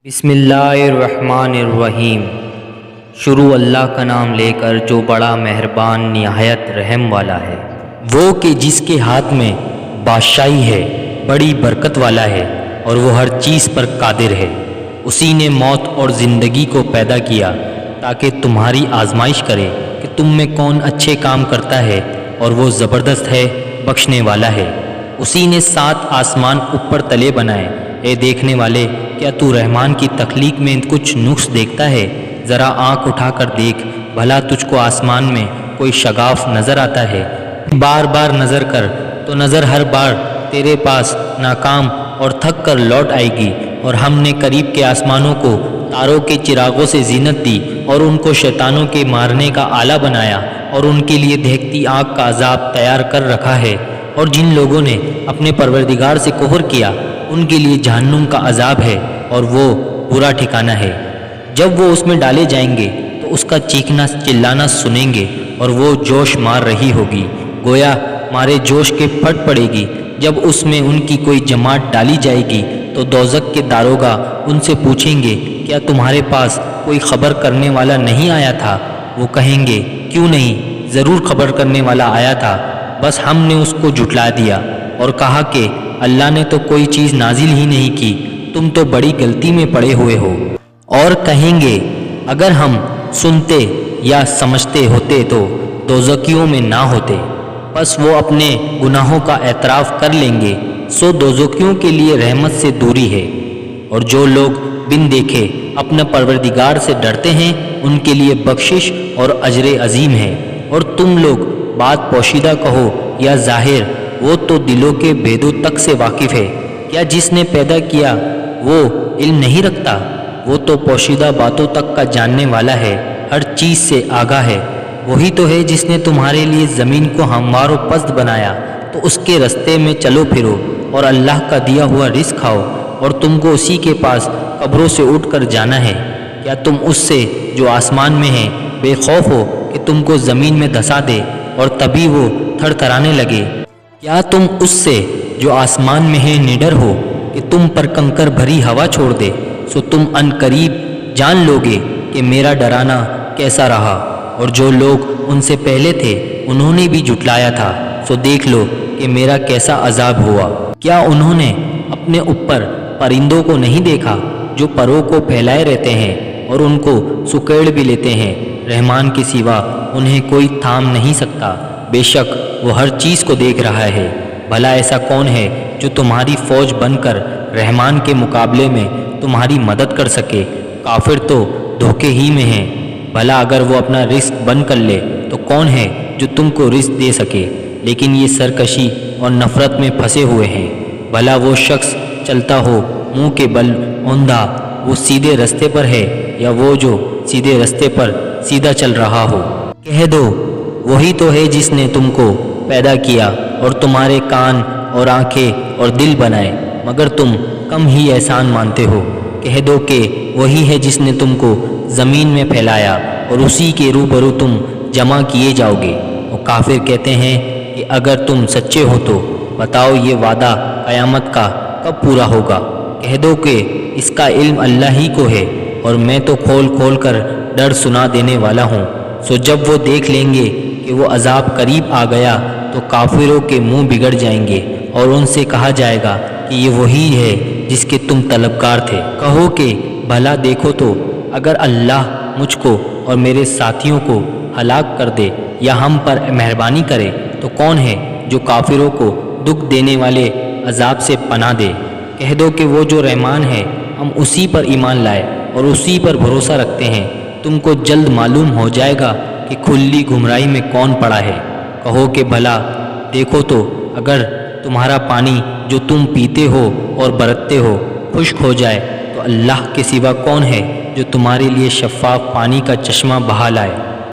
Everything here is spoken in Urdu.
بسم اللہ الرحمن الرحیم۔ شروع اللہ کا نام لے کر جو بڑا مہربان نہایت رحم والا ہے۔ وہ کہ جس کے ہاتھ میں بادشاہی ہے، بڑی برکت والا ہے اور وہ ہر چیز پر قادر ہے۔ اسی نے موت اور زندگی کو پیدا کیا تاکہ تمہاری آزمائش کرے کہ تم میں کون اچھے کام کرتا ہے، اور وہ زبردست ہے، بخشنے والا ہے۔ اسی نے 7 آسمان اوپر تلے بنائے۔ اے دیکھنے والے، کیا تو رحمان کی تخلیق میں کچھ نقص دیکھتا ہے؟ ذرا آنکھ اٹھا کر دیکھ، بھلا تجھ کو آسمان میں کوئی شگاف نظر آتا ہے؟ بار بار نظر کر تو نظر ہر بار تیرے پاس ناکام اور تھک کر لوٹ آئے گی۔ اور ہم نے قریب کے آسمانوں کو تاروں کے چراغوں سے زینت دی اور ان کو شیطانوں کے مارنے کا آلہ بنایا، اور ان کے لیے دہکتی آگ کا عذاب تیار کر رکھا ہے۔ اور جن لوگوں نے اپنے پروردگار سے کفر کیا، ان کے لیے جہنم کا عذاب ہے، اور وہ برا ٹھکانہ ہے۔ جب وہ اس میں ڈالے جائیں گے تو اس کا چیخنا چلانا سنیں گے، اور وہ جوش مار رہی ہوگی، گویا مارے جوش کے پھٹ پڑے گی۔ جب اس میں ان کی کوئی جماعت ڈالی جائے گی تو دوزخ کے داروغہ ان سے پوچھیں گے، کیا تمہارے پاس کوئی خبر کرنے والا نہیں آیا تھا؟ وہ کہیں گے، کیوں نہیں، ضرور خبر کرنے والا آیا تھا، بس ہم نے اس کو جھٹلا دیا اور کہا کہ اللہ نے تو کوئی چیز نازل ہی نہیں کی، تم تو بڑی غلطی میں پڑے ہوئے ہو۔ اور کہیں گے، اگر ہم سنتے یا سمجھتے ہوتے تو دوزخیوں میں نہ ہوتے۔ بس وہ اپنے گناہوں کا اعتراف کر لیں گے، سو دوزخیوں کے لیے رحمت سے دوری ہے۔ اور جو لوگ بن دیکھے اپنے پروردگار سے ڈرتے ہیں، ان کے لیے بخشش اور اجر عظیم ہے۔ اور تم لوگ بات پوشیدہ کہو یا ظاہر، وہ تو دلوں کے بھیدوں تک سے واقف ہے۔ کیا جس نے پیدا کیا وہ علم نہیں رکھتا؟ وہ تو پوشیدہ باتوں تک کا جاننے والا ہے، ہر چیز سے آگاہ ہے۔ وہی تو ہے جس نے تمہارے لیے زمین کو ہموار و پست بنایا، تو اس کے رستے میں چلو پھرو اور اللہ کا دیا ہوا رزق کھاؤ، اور تم کو اسی کے پاس قبروں سے اٹھ کر جانا ہے۔ کیا تم اس سے جو آسمان میں ہے بے خوف ہو کہ تم کو زمین میں دھسا دے اور تبھی وہ تھر تھرانے لگے؟ کیا تم اس سے جو آسمان میں ہے نڈر ہو کہ تم پر کنکر بھری ہوا چھوڑ دے؟ سو تم ان قریب جان لو گے کہ میرا ڈرانا کیسا رہا۔ اور جو لوگ ان سے پہلے تھے انہوں نے بھی جھٹلایا تھا، سو دیکھ لو کہ میرا کیسا عذاب ہوا۔ کیا انہوں نے اپنے اوپر پرندوں کو نہیں دیکھا جو پروں کو پھیلائے رہتے ہیں اور ان کو سکیڑ بھی لیتے ہیں؟ رحمان کے سوا انہیں کوئی تھام نہیں سکتا، بے شک وہ ہر چیز کو دیکھ رہا ہے۔ بھلا ایسا کون ہے جو تمہاری فوج بن کر رحمان کے مقابلے میں تمہاری مدد کر سکے؟ کافر تو دھوکے ہی میں ہیں۔ بھلا اگر وہ اپنا رزق بند کر لے تو کون ہے جو تم کو رزق دے سکے؟ لیکن یہ سرکشی اور نفرت میں پھنسے ہوئے ہیں۔ بھلا وہ شخص چلتا ہو منہ کے بل اوندھا، وہ سیدھے رستے پر ہے، یا وہ جو سیدھے رستے پر سیدھا چل رہا ہو؟ کہہ دو، وہی تو ہے جس نے تم کو پیدا کیا اور تمہارے کان اور آنکھیں اور دل بنائے، مگر تم کم ہی احسان مانتے ہو۔ کہہ دو کہ وہی ہے جس نے تم کو زمین میں پھیلایا اور اسی کے روبرو تم جمع کیے جاؤ گے۔ اور کافر کہتے ہیں کہ اگر تم سچے ہو تو بتاؤ یہ وعدہ قیامت کا کب پورا ہوگا؟ کہہ دو کہ اس کا علم اللہ ہی کو ہے، اور میں تو کھول کھول کر ڈر سنا دینے والا ہوں۔ سو جب وہ دیکھ لیں گے کہ وہ عذاب قریب آ گیا تو کافروں کے منہ بگڑ جائیں گے، اور ان سے کہا جائے گا کہ یہ وہی ہے جس کے تم طلبگار تھے۔ کہو کہ بھلا دیکھو تو اگر اللہ مجھ کو اور میرے ساتھیوں کو ہلاک کر دے یا ہم پر مہربانی کرے تو کون ہے جو کافروں کو دکھ دینے والے عذاب سے پناہ دے؟ کہہ دو کہ وہ جو رحمان ہے، ہم اسی پر ایمان لائے اور اسی پر بھروسہ رکھتے ہیں۔ تم کو جلد معلوم ہو جائے گا کہ کھلی گمراہی میں کون پڑا ہے۔ کہو کہ بھلا دیکھو تو اگر تمہارا پانی جو تم پیتے ہو اور برتتے ہو خشک ہو جائے تو اللہ کے سوا کون ہے جو تمہارے لیے شفاف پانی کا چشمہ بہا لائے؟